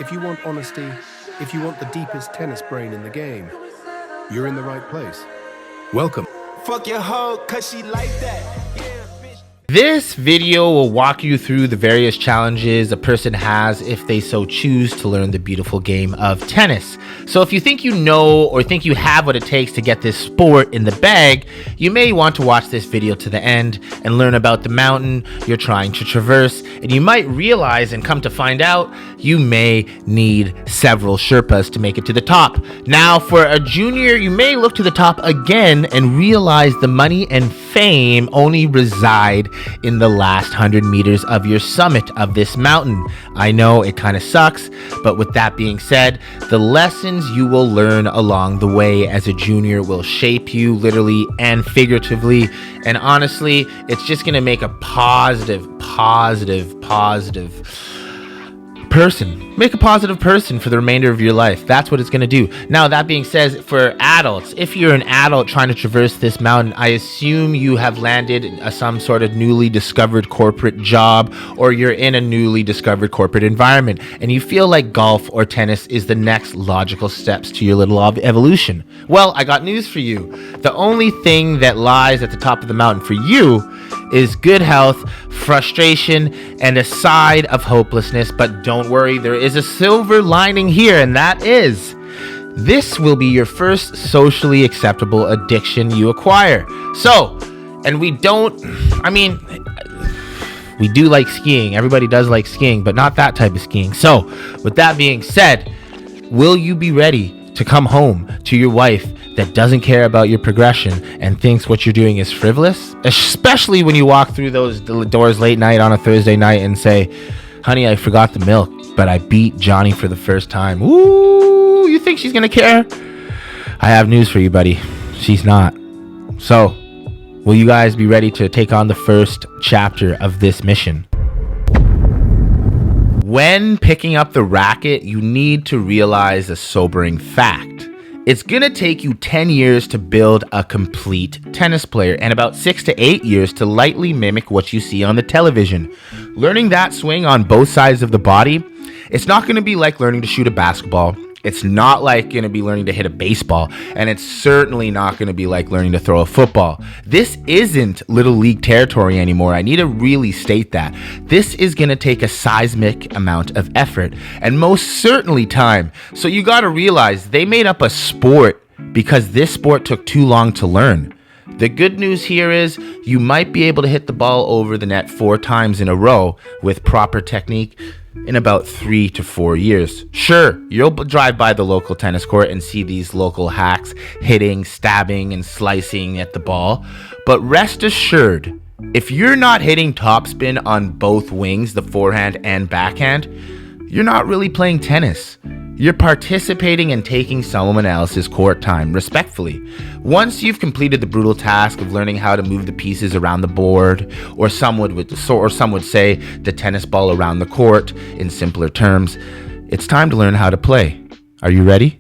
If you want honesty, if you want the deepest tennis brain in the game, you're in the right place. Welcome. Fuck your hoe, cause she like that. This video will walk you through the various challenges a person has if they so choose to learn the beautiful game of tennis. So if you think you know or think you have what it takes to get this sport in the bag, you may want to watch this video to the end and learn about the mountain you're trying to traverse, and you might realize and come to find out you may need several Sherpas to make it to the top. Now for a junior, you may look to the top again and realize the money and fame only reside in the last 100 meters of your summit of this mountain. I know it kind of sucks, but with that being said, the lessons you will learn along the way as a junior will shape you literally and figuratively, and honestly, it's just going to make a positive person. Make a positive person for the remainder of your life. That's what it's going to do. Now, that being said, for adults, if you're an adult trying to traverse this mountain, I assume you have landed some sort of newly discovered corporate job, or you're in a newly discovered corporate environment, and you feel like golf or tennis is the next logical steps to your little evolution. Well, I got news for you. The only thing that lies at the top of the mountain for you is good health, frustration, and a side of hopelessness. But don't worry, there is a silver lining here, and that is this will be your first socially acceptable addiction you acquire. So, and we do like skiing. Everybody does like skiing, but not that type of skiing. So, with that being said, will you be ready to come home to your wife that doesn't care about your progression and thinks what you're doing is frivolous? Especially when you walk through those doors late night on a Thursday night and say, honey, I forgot the milk, but I beat Johnny for the first time. Ooh, you think she's gonna care? I have news for you, buddy. She's not. So, will you guys be ready to take on the first chapter of this mission? When picking up the racket, you need to realize a sobering fact. It's going to take you 10 years to build a complete tennis player and about 6 to 8 years to lightly mimic what you see on the television. Learning that swing on both sides of the body, it's not going to be like learning to shoot a basketball. It's not like going to be learning to hit a baseball, and it's certainly not going to be like learning to throw a football. This isn't little league territory anymore. I need to really state that. This is going to take a seismic amount of effort and most certainly time. So you got to realize they made up a sport because this sport took too long to learn. The good news here is you might be able to hit the ball over the net 4 times in a row with proper technique in about 3 to 4 years. Sure, you'll drive by the local tennis court and see these local hacks hitting, stabbing, and slicing at the ball. But rest assured, if you're not hitting topspin on both wings, the forehand and backhand, you're not really playing tennis. You're participating in taking someone else's court time, respectfully. Once you've completed the brutal task of learning how to move the pieces around the board, or some would say the tennis ball around the court, in simpler terms, it's time to learn how to play. Are you ready?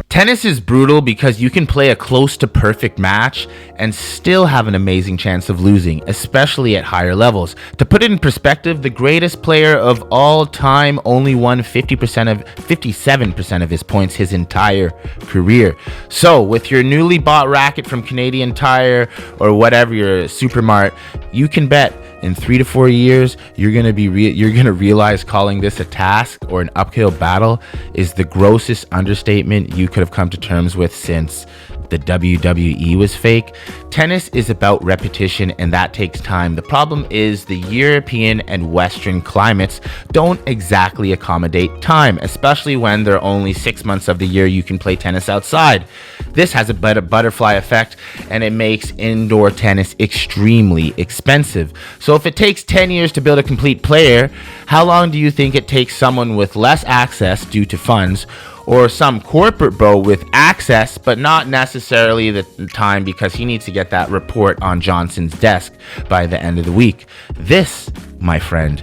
Tennis is brutal because you can play a close to perfect match and still have an amazing chance of losing, especially at higher levels. To put it in perspective, the greatest player of all time only won 57% of his points his entire career. So with your newly bought racket from Canadian Tire or whatever, your Supermart, you can bet in 3 to 4 years, you're gonna realize calling this a task or an uphill battle is the grossest understatement you could have come to terms with since the WWE was fake. Tennis is about repetition, and that takes time. The problem is the European and Western climates don't exactly accommodate time, especially when there are only 6 months of the year you can play tennis outside. This has a butterfly effect, and it makes indoor tennis extremely expensive. So if it takes 10 years to build a complete player, how long do you think it takes someone with less access due to funds, or some corporate bro with access but not necessarily the time because he needs to get that report on Johnson's desk by the end of the week? This, my friend,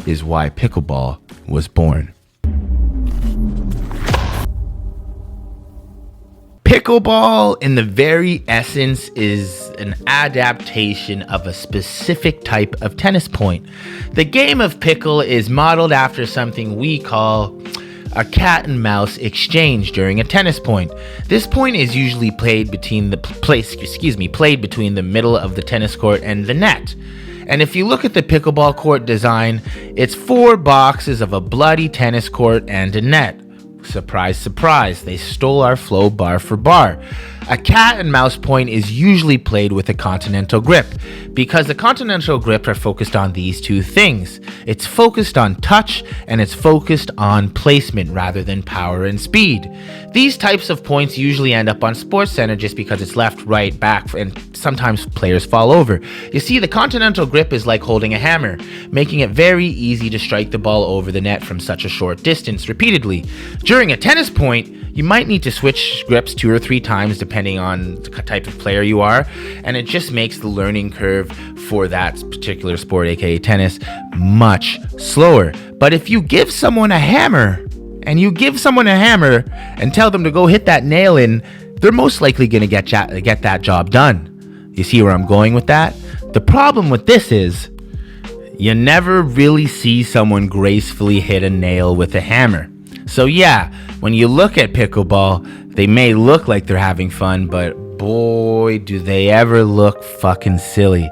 is why pickleball was born. Pickleball, in the very essence, is an adaptation of a specific type of tennis point. The game of pickle is modeled after something we call a cat and mouse exchange during a tennis point. This point is usually played between the middle of the tennis court and the net. And if you look at the pickleball court design, it's 4 boxes of a bloody tennis court and a net. Surprise, surprise, they stole our flow bar for bar. A cat and mouse point is usually played with a continental grip because the continental grip are focused on these two things. It's focused on touch and it's focused on placement rather than power and speed. These types of points usually end up on Sports Center just because it's left, right, back, and sometimes players fall over. You see, the continental grip is like holding a hammer, making it very easy to strike the ball over the net from such a short distance repeatedly. During a tennis point, you might need to switch grips 2 or 3 times depending on the type of player you are, and it just makes the learning curve for that particular sport, aka tennis, much slower. But if you give someone a hammer and tell them to go hit that nail in, they're most likely going to get that job done. You see where I'm going with that? The problem with this is you never really see someone gracefully hit a nail with a hammer. So yeah, when you look at pickleball, they may look like they're having fun, but boy, do they ever look fucking silly.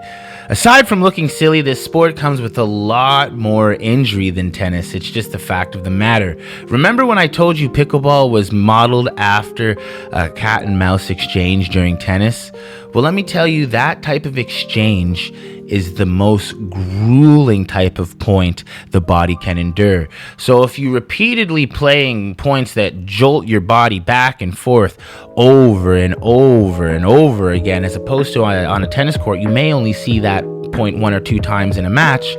Aside from looking silly, this sport comes with a lot more injury than tennis. It's just the fact of the matter. Remember when I told you pickleball was modeled after a cat and mouse exchange during tennis? Well, let me tell you, that type of exchange is the most grueling type of point the body can endure. So if you repeatedly playing points that jolt your body back and forth over and over and over again, as opposed to on a tennis court, you may only see that point 1 or 2 times in a match.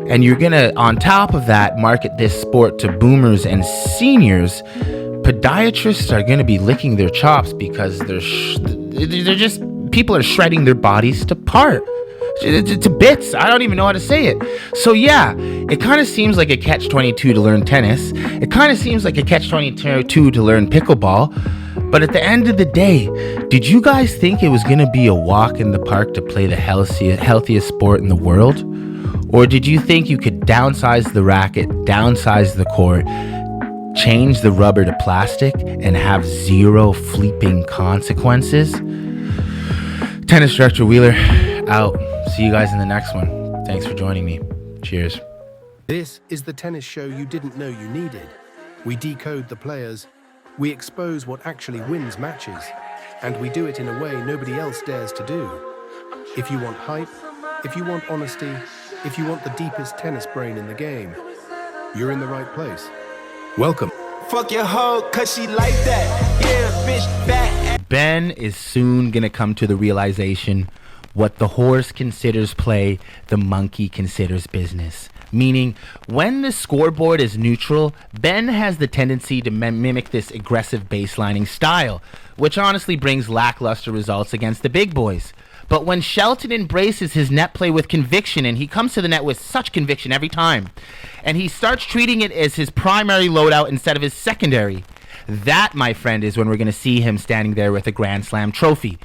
And you're gonna, on top of that, market this sport to boomers and seniors. Podiatrists are gonna be licking their chops because people are shredding their bodies to bits. I don't even know how to say it. So yeah, it kind of seems like a catch-22 to learn tennis. It kind of seems like a catch-22 to learn pickleball. But at the end of the day, did you guys think it was going to be a walk in the park to play the healthiest sport in the world? Or did you think you could downsize the racket, downsize the court, change the rubber to plastic, and have 0 fleeping consequences? Tennis Director Wheeler, out. See you guys in the next one. Thanks for joining me. Cheers. This is the tennis show you didn't know you needed. We decode the players, we expose what actually wins matches, and we do it in a way nobody else dares to do. If you want hype, if you want honesty, if you want the deepest tennis brain in the game, you're in the right place. Welcome. Fuck your hoe, cause she like that. Yeah, bitch, that. Ben is soon gonna come to the realization what the horse considers play, the monkey considers business. Meaning, when the scoreboard is neutral, Ben has the tendency to mimic this aggressive baselining style, which honestly brings lackluster results against the big boys. But when Shelton embraces his net play with conviction, and he comes to the net with such conviction every time, and he starts treating it as his primary loadout instead of his secondary, that, my friend, is when we're going to see him standing there with a Grand Slam trophy.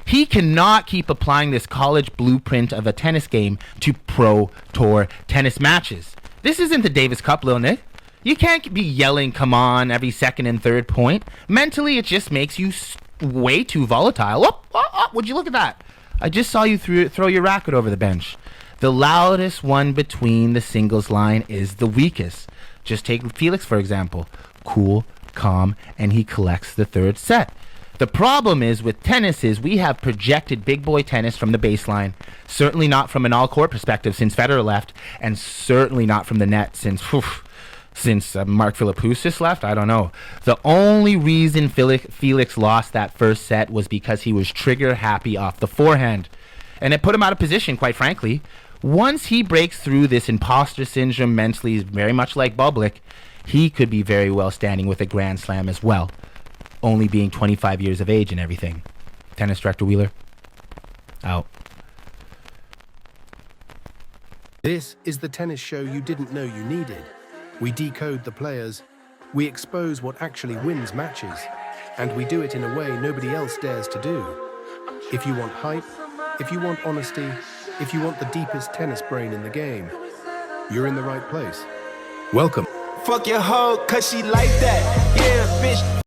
He cannot keep applying this college blueprint of a tennis game to pro tour tennis matches. This isn't the Davis Cup, Lil Nick. You can't be yelling, come on, every second and third point. Mentally, it just makes you way too volatile. Would you look at that? I just saw you throw your racket over the bench. The loudest one between the singles line is the weakest. Just take Felix, for example. Cool, calm, and he collects the third set. The problem is with tennis is we have projected big boy tennis from the baseline. Certainly not from an all-court perspective since Federer left, and certainly not from the net since Mark Philippoussis left. I don't know. The only reason Felix lost that first set was because he was trigger happy off the forehand, and it put him out of position, quite frankly. Once he breaks through this imposter syndrome mentally, very much like Bublik, he could be very well standing with a Grand Slam as well, only being 25 years of age and everything. Tennis Director Wheeler, out. This is the tennis show you didn't know you needed. We decode the players, we expose what actually wins matches, and we do it in a way nobody else dares to do. If you want hype, If you want honesty, if you want the deepest tennis brain in the game, you're in the right place. Welcome. Fuck your hoe, cause she like that. Yeah, bitch.